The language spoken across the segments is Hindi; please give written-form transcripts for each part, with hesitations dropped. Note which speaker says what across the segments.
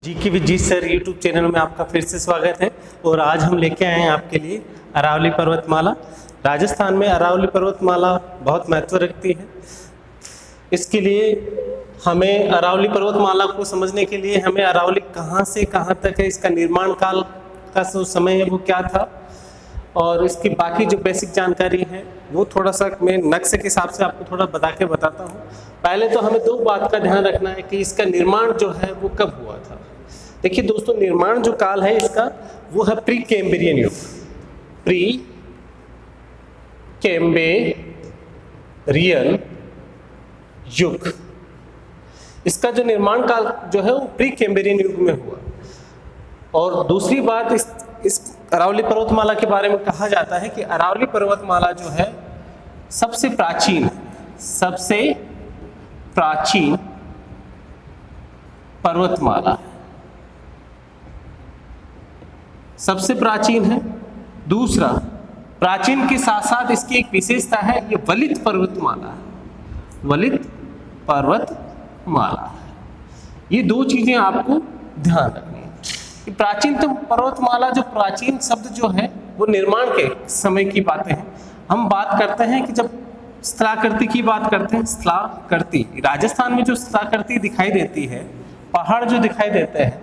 Speaker 1: GK with G sir YouTube channel में आपका फिर से स्वागत है। और आज हम लेके आए हैं आपके लिए अरावली पर्वतमाला। राजस्थान में अरावली पर्वतमाला बहुत महत्व रखती है। इसके लिए हमें अरावली पर्वतमाला को समझने के लिए हमें अरावली कहाँ से कहाँ तक है, इसका निर्माण काल का जो समय है वो क्या था, और इसकी बाकी जो बेसिक जानकारी है वो थोड़ा सा मैं नक्शे के हिसाब से आपको थोड़ा बताता हूँ। पहले तो हमें दो बात का ध्यान रखना है कि इसका निर्माण जो है वो कब हुआ था। देखिए दोस्तों, निर्माण जो काल है इसका वो है प्री कैम्ब्रियन युग। प्री कैम्ब्रियन युग, इसका जो निर्माण काल जो है वो प्री कैम्ब्रियन युग में हुआ। और दूसरी बात, इस अरावली पर्वतमाला के बारे में कहा जाता है कि अरावली पर्वतमाला जो है सबसे प्राचीन पर्वतमाला है, सबसे प्राचीन है। दूसरा, प्राचीन के साथ साथ इसकी एक विशेषता है, ये वलित पर्वतमाला है। वलित पर्वतमाला है। ये दो चीजें आपको ध्यान रखनी है कि प्राचीन तो पर्वतमाला, जो प्राचीन शब्द जो है वो निर्माण के समय की बातें हैं। हम बात करते हैं कि जब स्थलाकृति की बात करते हैं, स्थलाकृति राजस्थान में जो स्थलाकृति दिखाई देती है, पहाड़ जो दिखाई देते हैं,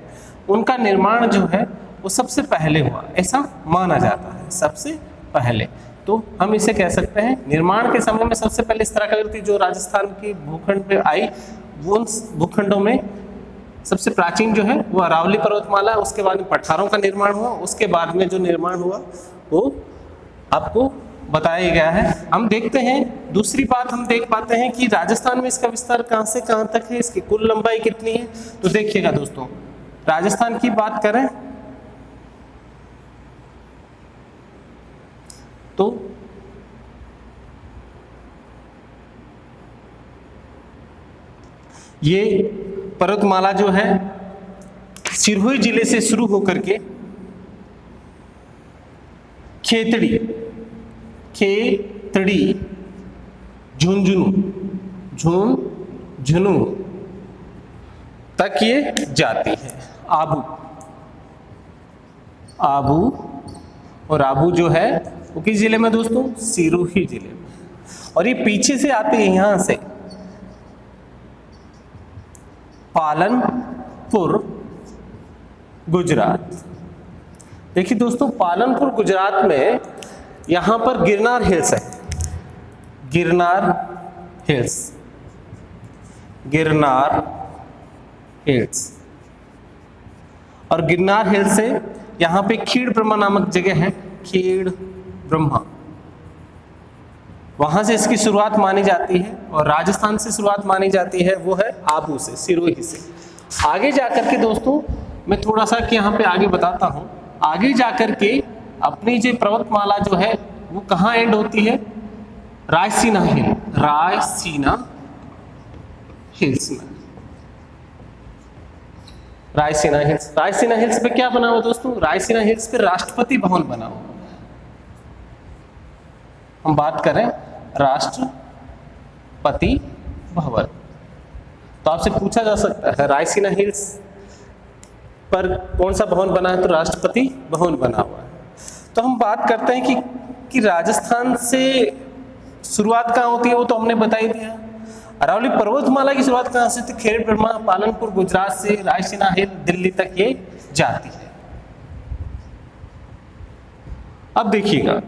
Speaker 1: उनका निर्माण जो है वो सबसे पहले हुआ, ऐसा माना जाता है, सबसे पहले। तो हम इसे कह सकते हैं निर्माण के समय में सबसे पहले स्थलाकृति जो राजस्थान की भूखंड पे आई, वो भूखंडों में सबसे प्राचीन जो है वो अरावली पर्वतमाला। उसके बाद में पठारों का निर्माण हुआ, उसके बाद में जो निर्माण हुआ वो आपको बताया गया है। हम देखते हैं, दूसरी बात हम देख पाते हैं कि राजस्थान में इसका विस्तार कहां से कहां तक है, इसकी कुल लंबाई कितनी है। तो देखिएगा दोस्तों, राजस्थान की बात करें तो ये पर्वतमाला जो है सिरोही जिले से शुरू होकर के खेतड़ी झुंझुनू तक ये जाती है। आबू और आबू जो है वो किस जिले में दोस्तों? सिरोही जिले में। और ये पीछे से आती है यहां से पालनपुर गुजरात। देखिए दोस्तों, पालनपुर गुजरात में यहां पर गिरनार हिल्स है। गिरनार हिल्स और गिरनार हिल्स से यहां पे खेड़ ब्रह्मा नामक जगह है। खेड़ ब्रह्मा, वहां से इसकी शुरुआत मानी जाती है। और राजस्थान से शुरुआत मानी जाती है वो है आबू से, सिरोही से। आगे जाकर के दोस्तों मैं थोड़ा सा कि यहाँ पे आगे बताता हूँ। आगे जाकर के अपनी जो पर्वतमाला जो है वो कहाँ एंड होती है? रायसीना हिल्स में। रायसीना हिल्स पे क्या बना हुआ दोस्तों? रायसीना हिल्स पे राष्ट्रपति भवन बना हुआ। हम बात करें राष्ट्रपति भवन, तो आपसे पूछा जा सकता है रायसीना हिल्स पर कौन सा भवन बना है? तो राष्ट्रपति भवन बना हुआ है। तो हम बात करते हैं कि राजस्थान से शुरुआत कहाँ होती है, वो तो हमने बता ही दिया। अरावली पर्वतमाला की शुरुआत कहाँ से? तो खेड़ ब्रह्मा, पालनपुर गुजरात से रायसीना हिल दिल्ली तक ये जाती है। अब देखिएगा,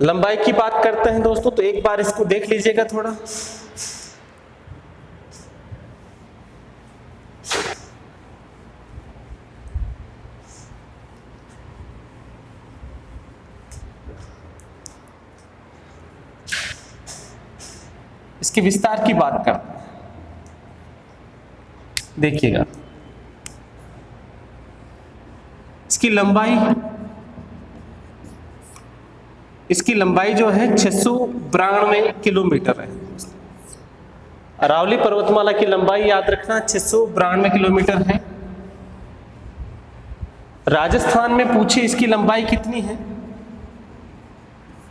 Speaker 1: लंबाई की बात करते हैं दोस्तों, तो एक बार इसको देख लीजिएगा थोड़ा। इसके विस्तार की बात करते हैं, देखिएगा इसकी लंबाई जो है 692 किलोमीटर है। अरावली पर्वतमाला की लंबाई याद रखना 692 किलोमीटर है। राजस्थान में पूछे इसकी लंबाई कितनी है?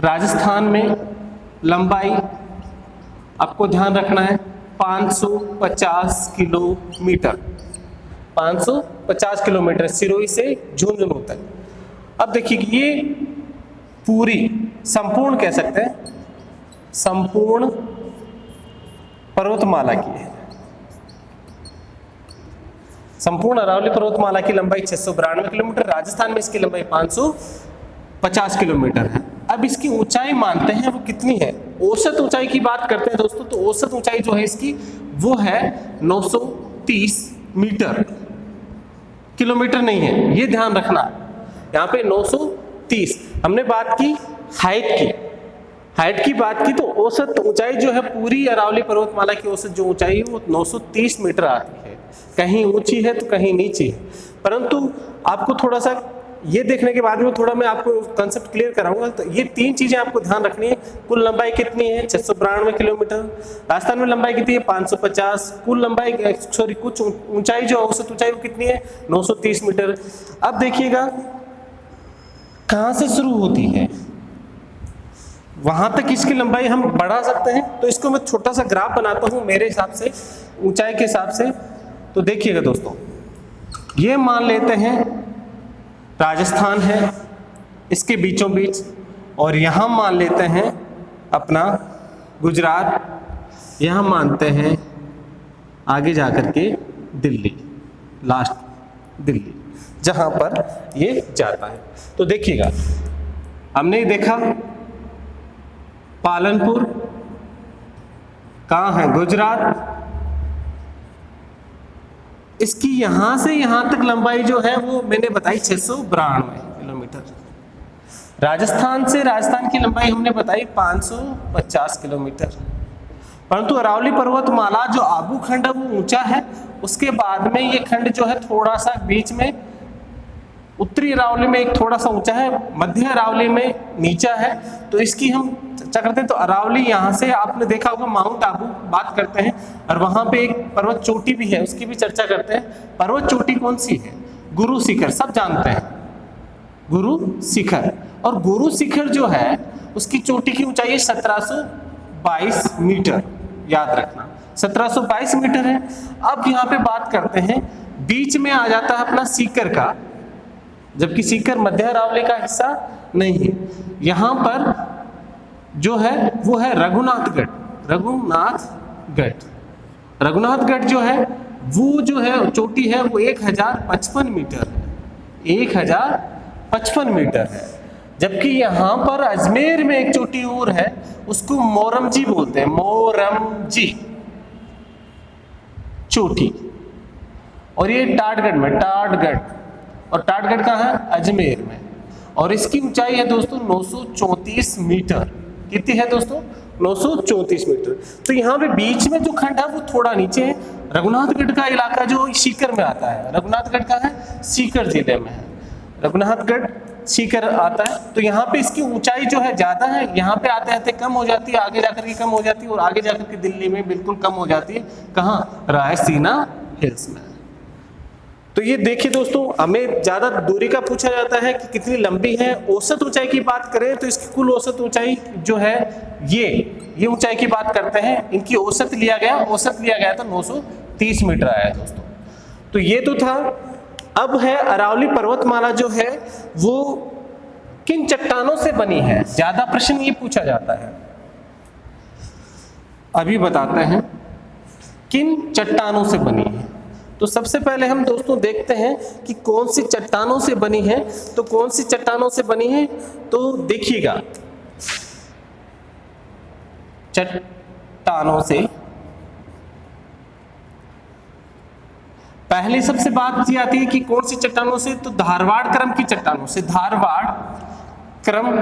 Speaker 1: राजस्थान में लंबाई आपको ध्यान रखना है 550 किलोमीटर। 550 किलोमीटर सिरोही से झुंझुनू तक। अब देखिए कि ये पूरी संपूर्ण कह सकते हैं, संपूर्ण पर्वतमाला की है। संपूर्ण अरावली पर्वतमाला की लंबाई 692 किलोमीटर, राजस्थान में इसकी लंबाई 550 किलोमीटर है। अब इसकी ऊंचाई मानते हैं वो कितनी है, औसत ऊंचाई की बात करते हैं दोस्तों, तो औसत ऊंचाई जो है इसकी वो है 930 मीटर, किलोमीटर नहीं है, ये ध्यान रखना। यहाँ पे 930, हमने बात की हाइट की बात की, तो औसत ऊंचाई जो है पूरी अरावली पर्वतमाला की औसत जो ऊंचाई है वो 930 मीटर आती है। कहीं ऊंची है तो कहीं नीची है, परंतु आपको थोड़ा सा ये देखने के बाद में थोड़ा मैं आपको कंसेप्ट क्लियर कराऊंगा। तो ये तीन चीजें आपको ध्यान रखनी है। कुल लंबाई कितनी है 692 किलोमीटर, राजस्थान में लंबाई कितनी है 550, कुल लंबाई कुछ ऊंचाई जो औसत ऊंचाई वो कितनी है 930 मीटर। अब देखिएगा कहां से शुरू होती है, वहां तक इसकी लंबाई हम बढ़ा सकते हैं। तो इसको मैं छोटा सा ग्राफ बनाता हूं मेरे हिसाब से ऊंचाई के हिसाब से। तो देखिएगा दोस्तों, ये मान लेते हैं राजस्थान है इसके बीचों बीच, और यहां मान लेते हैं अपना गुजरात, यहां मानते हैं आगे जाकर के दिल्ली, लास्ट दिल्ली जहां पर ये जाता है। तो देखिएगा हमने देखा पालनपुर कहां है, गुजरात, इसकी यहां से यहां तक लंबाई जो है वो मैंने बताई 692 किलोमीटर। राजस्थान से राजस्थान की लंबाई हमने बताई 550 किलोमीटर। परंतु अरावली पर्वतमाला जो आबू खंड है वो ऊंचा है, उसके बाद में ये खंड जो है थोड़ा सा बीच में, उत्तरी अरावली में एक थोड़ा सा ऊंचा है, मध्य अरावली में नीचा है। तो इसकी हम चर्चा करते हैं। तो अरावली यहाँ से आपने देखा होगा माउंट आबू बात करते हैं, और वहां पे एक पर्वत चोटी भी है, उसकी भी चर्चा करते हैं। पर्वत चोटी कौन सी है, गुरु शिखर, सब जानते हैं गुरु शिखर। और गुरु शिखर जो है उसकी चोटी की ऊंचाई 1722 मीटर, याद रखना 1722 मीटर है। अब यहाँ पे बात करते हैं, बीच में आ जाता है अपना सीकर का, जबकि सीकर मध्य अरावली का हिस्सा नहीं है। यहां पर जो है वो है रघुनाथगढ़। रघुनाथगढ़ जो है वो जो है चोटी है वो 1055 मीटर है, 1055 मीटर है। जबकि यहां पर अजमेर में एक चोटी और है, उसको मोरमजी बोलते हैं, मोरमजी चोटी। और ये टाटगढ़ में, और टाटगढ़ कहाँ है, अजमेर में, और इसकी ऊंचाई है दोस्तों 934 मीटर। कितनी है दोस्तों 934 मीटर। तो यहाँ पे बीच में जो खंड है वो थोड़ा नीचे है। रघुनाथगढ़ का इलाका जो सीकर में आता है, रघुनाथगढ़ का है सीकर जिले में है, रघुनाथगढ़ सीकर आता है। तो यहाँ पे इसकी ऊंचाई जो है ज्यादा है, यहाँ पे आते आते कम हो जाती है, आगे जाकर के कम हो जाती है, और आगे जाकर के दिल्ली में बिल्कुल कम हो जाती है। कहाँ, रायसीना हिल्स में। तो ये देखिए दोस्तों, हमें ज्यादा दूरी का पूछा जाता है कि कितनी लंबी है। औसत ऊंचाई की बात करें तो इसकी कुल औसत ऊंचाई जो है ये ऊंचाई की बात करते हैं, इनकी औसत लिया गया तो 930 मीटर आया दोस्तों। तो ये तो था। अब है अरावली पर्वतमाला जो है वो किन चट्टानों से बनी है, ज्यादा प्रश्न ये पूछा जाता है। अभी बताते हैं किन चट्टानों से बनी है। तो सबसे पहले हम दोस्तों देखते हैं कि कौन सी चट्टानों से बनी है। तो कौन सी चट्टानों से बनी है, तो देखिएगा चट्टानों से पहले सबसे बात की आती है कि कौन सी चट्टानों से, तो धारवाड़ क्रम की चट्टानों से, धारवाड़ क्रम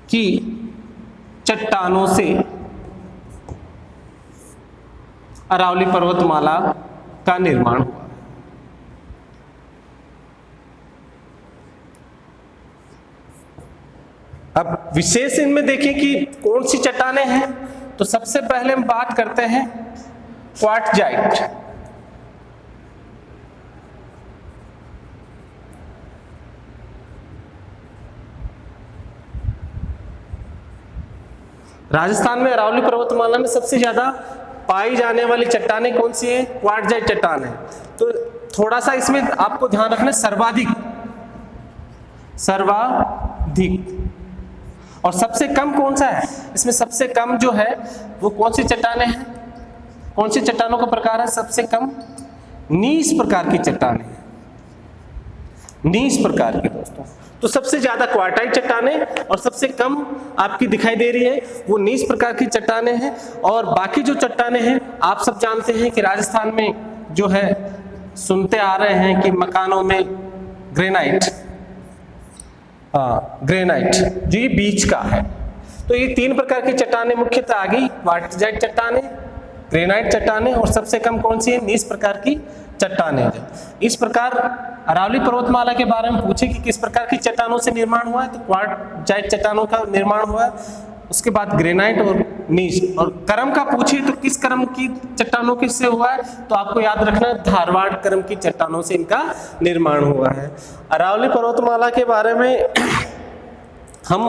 Speaker 1: की चट्टानों से अरावली पर्वतमाला का निर्माण हुआ। अब विशेष इनमें देखें कि कौन सी चट्टानें हैं। तो सबसे पहले हम बात करते हैं क्वार्टजाइट। राजस्थान में अरावली पर्वतमाला में सबसे ज्यादा पाई जाने वाली चट्टानें कौन सी है? क्वार्टजाइट चट्टान है। तो थोड़ा सा इसमें आपको ध्यान रखना, सर्वाधिक और सबसे कम कौन सा है? इसमें सबसे कम जो है वो कौन सी चट्टानें हैं? कौन सी चट्टानों का प्रकार है सबसे कम? नीस प्रकार की चट्टानें, नीस प्रकार की दोस्तों। तो सबसे ज्यादा क्वार्टाइट चट्टानें और सबसे कम आपकी दिखाई दे रही है वो नीस प्रकार की चट्टानें हैं। और बाकी जो चट्टानें हैं आप सब जानते हैं कि राजस्थान में जो है सुनते आ रहे हैं कि मकानों में ग्रेनाइट, ग्रेनाइट जो ये बीच का है। तो ये 3 प्रकार की चट्टानें मुख्यतः आ गई, क्वार्टजाइट चट्टानें, ग्रेनाइट चट्टानें और सबसे कम कौन सी है? नीस प्रकार की चट्टानें। इस प्रकार अरावली पर्वतमाला के बारे में पूछे कि किस प्रकार की चट्टानों से निर्माण हुआ है, तो क्वार्टजाइट चट्टानों का निर्माण हुआ है, उसके बाद ग्रेनाइट और नीस। और क्रम का पूछे तो किस क्रम की चट्टानों किससे हुआ है, तो आपको याद रखना धारवाड़ क्रम की चट्टानों से इनका निर्माण हुआ है। अरावली पर्वतमाला के बारे में हम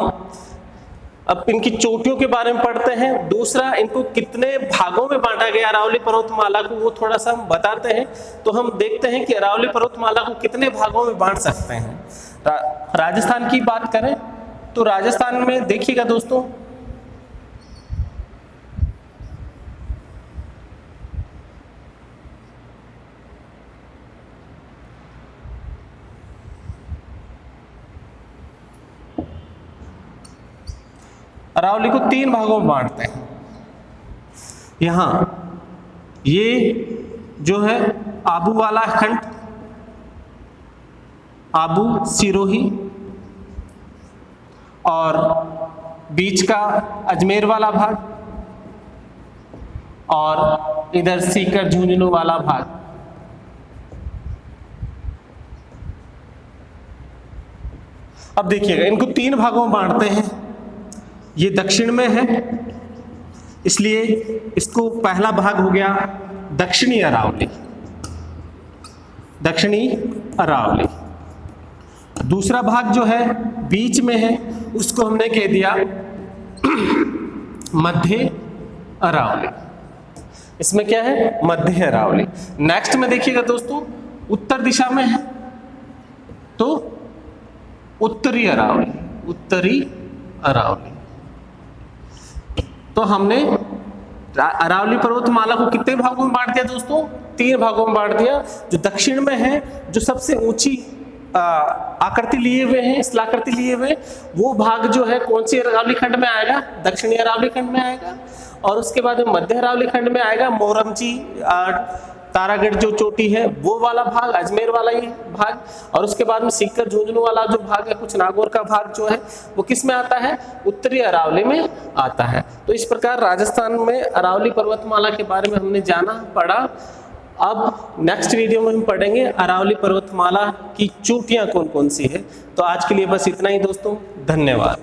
Speaker 1: अब इनकी चोटियों के बारे में पढ़ते हैं। दूसरा, इनको कितने भागों में बांटा गया अरावली पर्वतमाला को, वो थोड़ा सा हम बताते हैं। तो हम देखते हैं कि अरावली पर्वतमाला को कितने भागों में बांट सकते हैं। राजस्थान की बात करें तो राजस्थान में देखिएगा दोस्तों, अरावली को 3 भागों में बांटते हैं। यहां ये जो है आबू वाला खंड, आबू सिरोही, और बीच का अजमेर वाला भाग, और इधर सीकर झुंझुनू वाला भाग। अब देखिएगा इनको 3 भागों में बांटते हैं। ये दक्षिण में है इसलिए इसको पहला भाग हो गया दक्षिणी अरावली, दक्षिणी अरावली। दूसरा भाग जो है बीच में है उसको हमने कह दिया मध्य अरावली। इसमें क्या है? मध्य अरावली। नेक्स्ट में देखिएगा दोस्तों उत्तर दिशा में है तो उत्तरी अरावली, उत्तरी अरावली। तो हमने अरावली पर्वतमाला को कितने भागों में बांट दिया दोस्तों? 3 भागों में बांट दिया। जो दक्षिण में है, जो सबसे ऊंची आकृति लिए हुए हैं, स्थलाकृति लिए हुए, वो भाग जो है कौन सी अरावली खंड में आएगा? दक्षिणी अरावली खंड में आएगा। और उसके बाद मध्य अरावली खंड में आएगा मोरमची, तारागढ़ जो चोटी है वो वाला भाग, अजमेर वाला ही भाग। और उसके बाद में सीकर झुंझुनू वाला जो भाग है, कुछ नागौर का भाग जो है वो किस में आता है? उत्तरी अरावली में आता है। तो इस प्रकार राजस्थान में अरावली पर्वतमाला के बारे में हमने जाना, पढ़ा। अब नेक्स्ट वीडियो में हम पढ़ेंगे अरावली पर्वतमाला की चोटियां कौन कौन सी है। तो आज के लिए बस इतना ही दोस्तों, धन्यवाद।